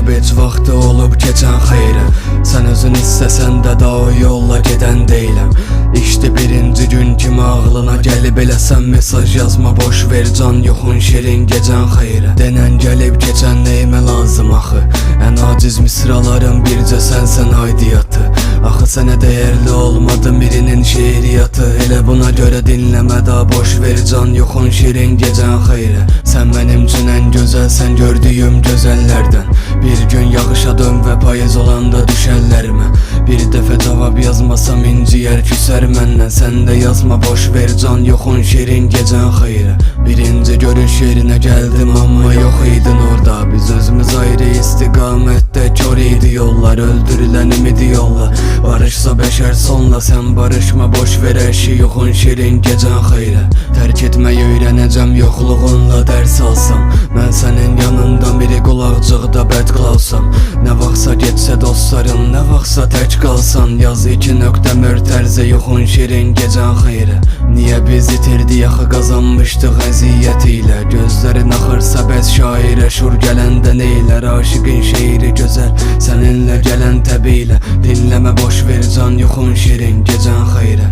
olub heç vaxtı olub keçən xeyrə. Sən özün istəsən də da o yolla gedən deyiləm. İşte birinci gün kimi ağlına gəlib eləsən mesaj yazma, boş ver can yoxun şirin gecən xeyrə. Denən gəlib keçən neyimə lazım axı, ən aciz misraların bircə sənsən aidiyyatı. Axı sənə dəyərli olmadı birinin şeiriyyatı, elə buna görə dinləmə da boş ver can yoxun şirin gecən xeyrə. Sən mənim üçün ən gözəlsən gördüyüm gözəllərdən. Bir gün yağışa dön və payız olanda düşərlərimə. Bir dəfə cavab yazmasam inciyər küsər məndən. Sən də yazma boş ver can yoxun şirin gecən xeyrə. Birinci görüş yerinə gəldim amma yox idin orada. Biz özümüz ayrı istiqamətdə kör idi yollar, öldürülən ümidi yolla. Barışsa bəşər sonla, sən barışma boş ver hər şey yoxun şirin gecən xeyrə. Tərk etməyi öyrənəcəm yoxluğunla dərs alsam. Mən sənin yanında biri qulaqcıqda bəd qalsam. Nə vaxtsa getsə dostların, nə vaxtsa tək qalsan. Yaz 2 nöqtə mörtərzə yoxun şirin gecən xeyrə. Niyə biz itirdi yaxı qazanmışdıq əziyyət ilə. Gözlərin axırsa bəs şairə şur gələndə neylər. Aşıqın şeiri gözəl, səninlə gələn təbilə. Dinləmə boş ver can yoxun şirin gecən xeyrə.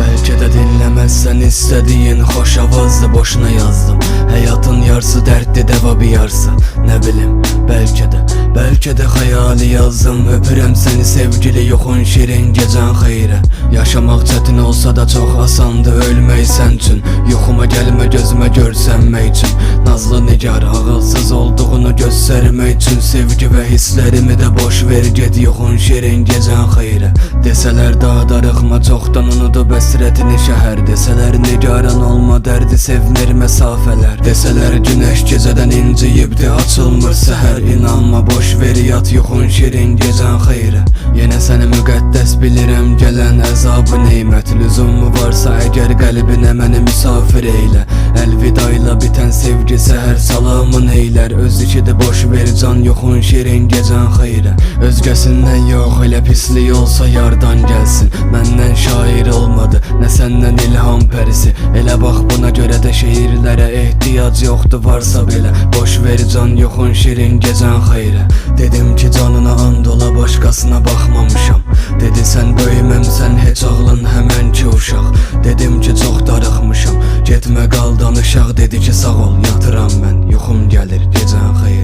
Bəlkə də dinləməzsən istədiyin xoş avazdı, boşuna yazdım. Həyatın yarısı dərddi, dəva bir yarısı. Nə bilim, bəlkə də xəyali yazdım. Öpürəm səni sevgili yoxun şirin gecən xeyrə. Yaşamaq çətin olsa da çox asandı ölmək sən üçün. Yoxuma gəlmə gözümə görsənmək üçün. Nazlı nigar ağılsız olduğunu göstərmək üçün. Sevgi və hisslərimi də boş ver get yoxun şirin gecən xeyrə. Desələr daha darıxma çoxdan unudub əsrətini şəhər. Desələr nigaran olma dərdi sevmir məsafələr. Desələr günəş gecədən inciyibdi açılmır səhər. İnanma boş ver yat yoxun şirin gecən xeyrə. Yenə səni müqəddəs bilirəm gələn əzabı neymət. Lüzumu varsa əgər qəlbinə məni misafir eylə. Əlvida ilə bitən sevgi səhər salamın eylər. Öz işidir boş ver can yoxun şirin gecən xeyrə. Özgəsindən yox elə pislik olsa yardan gəlsin. Məndən şair olmadı nə səndən ilham pərisi. Elə bax buna görə də şeirlərə ehtiyac yoxdur varsa belə. Boş ver can yoxun şirin gecən xeyrə. Dedim ki canına and ola başqasına baxmamışam. Dedi sən böyüməmsən heç ağlın həmən ki uşaq. Dedim ki çox darıxmışam, getmə qal danışaq. Dedi ki sağ ol yatıram mən, yuxum gəlir gecən xeyrə.